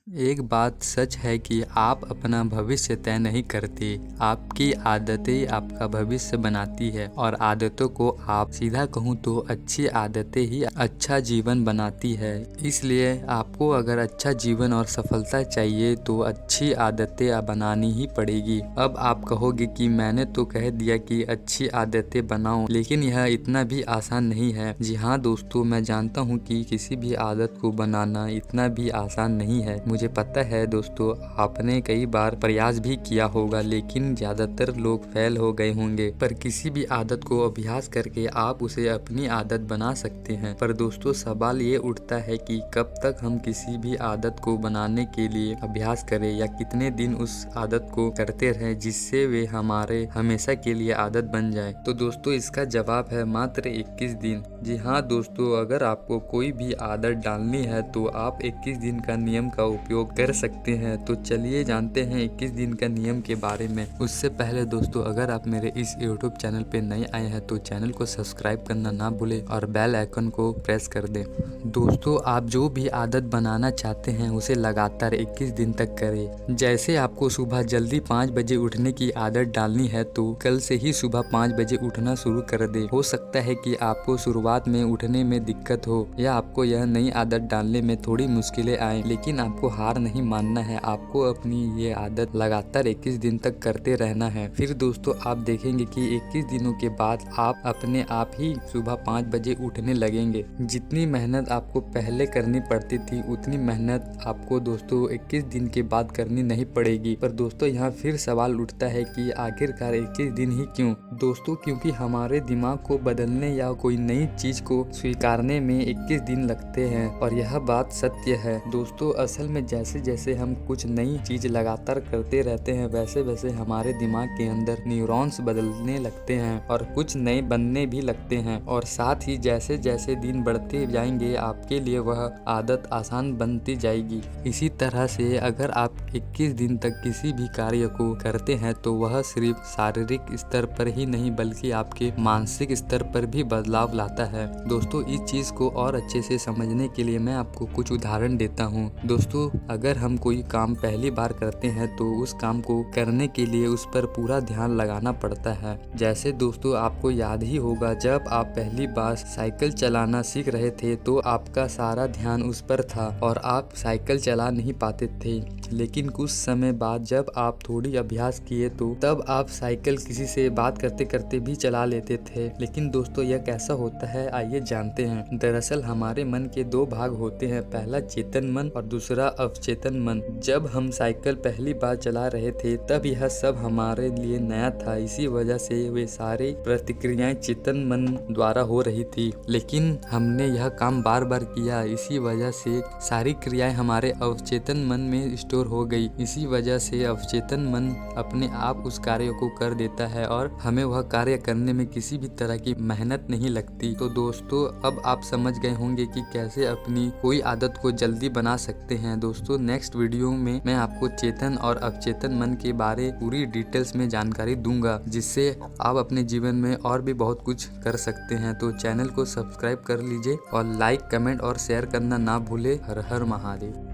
एक बात सच है कि आप अपना भविष्य तय नहीं करते, आपकी आदतें आपका भविष्य बनाती है और आदतों को आप सीधा कहूँ तो अच्छी आदतें ही अच्छा जीवन बनाती है। इसलिए आपको अगर अच्छा जीवन और सफलता चाहिए तो अच्छी आदतें बनानी ही पड़ेगी। अब आप कहोगे कि मैंने तो कह दिया कि अच्छी आदतें बनाओ, लेकिन यह इतना भी आसान नहीं है। जी हाँ दोस्तों, मैं जानता हूँ कि किसी भी आदत को बनाना इतना भी आसान नहीं है। मुझे पता है दोस्तों, आपने कई बार प्रयास भी किया होगा, लेकिन ज्यादातर लोग फेल हो गए होंगे। पर किसी भी आदत को अभ्यास करके आप उसे अपनी आदत बना सकते हैं। पर दोस्तों, सवाल ये उठता है कि कब तक हम किसी भी आदत को बनाने के लिए अभ्यास करें या कितने दिन उस आदत को करते रहें जिससे वे हमारे हमेशा के लिए आदत बन जाए। तो दोस्तों, इसका जवाब है मात्र 21 दिन। जी हाँ दोस्तों, अगर आपको कोई भी आदत डालनी है तो आप 21 दिन का नियम का उपयोग कर सकते हैं। तो चलिए जानते हैं 21 दिन का नियम के बारे में। उससे पहले दोस्तों, अगर आप मेरे इस YouTube चैनल पे नए आए हैं तो चैनल को सब्सक्राइब करना ना भूलें और बेल आइकन को प्रेस कर दें। दोस्तों, आप जो भी आदत बनाना चाहते हैं उसे लगातार 21 दिन तक करें। जैसे आपको सुबह जल्दी 5 बजे उठने की आदत डालनी है तो कल से ही सुबह 5 बजे उठना शुरू कर दें। हो सकता है कि आपको शुरुआत में उठने में दिक्कत हो या आपको यह नई आदत डालने में थोड़ी मुश्किलें आए, लेकिन आपको हार नहीं मानना है। आपको अपनी ये आदत लगातार 21 दिन तक करते रहना है। फिर दोस्तों, आप देखेंगे कि 21 दिनों के बाद आप अपने आप ही सुबह 5 बजे उठने लगेंगे। जितनी मेहनत आपको पहले करनी पड़ती थी उतनी मेहनत आपको दोस्तों 21 दिन के बाद करनी नहीं पड़ेगी। पर दोस्तों, यहाँ फिर सवाल उठता है कि आखिरकार 21 दिन ही क्यों? दोस्तों, क्योंकि हमारे दिमाग को बदलने या कोई नई चीज को स्वीकारने में 21 दिन लगते हैं और यह बात सत्य है। दोस्तों, असल में जैसे जैसे हम कुछ नई चीज लगातार करते रहते हैं वैसे वैसे हमारे दिमाग के अंदर न्यूरॉन्स बदलने लगते हैं और कुछ नए बनने भी लगते हैं। और साथ ही जैसे जैसे दिन बढ़ते जाएंगे आपके लिए वह आदत आसान बनती जाएगी। इसी तरह से अगर आप 21 दिन तक किसी भी कार्य को करते हैं तो वह सिर्फ शारीरिक स्तर पर ही नहीं बल्कि आपके मानसिक स्तर पर भी बदलाव लाता है। दोस्तों, इस चीज को और अच्छे से समझने के लिए मैं आपको कुछ उदाहरण देता हूँ। दोस्तों, अगर हम कोई काम पहली बार करते हैं तो उस काम को करने के लिए उस पर पूरा ध्यान लगाना पड़ता है। जैसे दोस्तों, आपको याद ही होगा जब आप पहली बार साइकिल चलाना सीख रहे थे तो आपका सारा ध्यान उस पर था और आप साइकिल चला नहीं पाते थे। लेकिन कुछ समय बाद जब आप थोड़ी अभ्यास किए तो तब आप साइकिल किसी से बात करते करते भी चला लेते थे। लेकिन दोस्तों, यह कैसा होता है आइए जानते हैं। दरअसल हमारे मन के दो भाग होते हैं, पहला चेतन मन और दूसरा अवचेतन मन। जब हम साइकिल पहली बार चला रहे थे तब यह सब हमारे लिए नया था, इसी वजह से वे सारी प्रतिक्रियाएं चेतन मन द्वारा हो रही थी। लेकिन हमने यह काम बार बार किया, इसी वजह से सारी क्रियाएं हमारे अवचेतन मन में स्टोर हो गई। इसी वजह से अवचेतन मन अपने आप उस कार्य को कर देता है और हमें वह कार्य करने में किसी भी तरह की मेहनत नहीं लगती। तो दोस्तों, अब आप समझ गए होंगे कि कैसे अपनी कोई आदत को जल्दी बना सकते हैं। दोस्तों, नेक्स्ट वीडियो में मैं आपको चेतन और अवचेतन मन के बारे पूरी डिटेल्स में जानकारी दूंगा, जिससे आप अपने जीवन में और भी बहुत कुछ कर सकते हैं। तो चैनल को सब्सक्राइब कर लीजिए और लाइक, कमेंट और शेयर करना ना भूले। हर हर महादेव।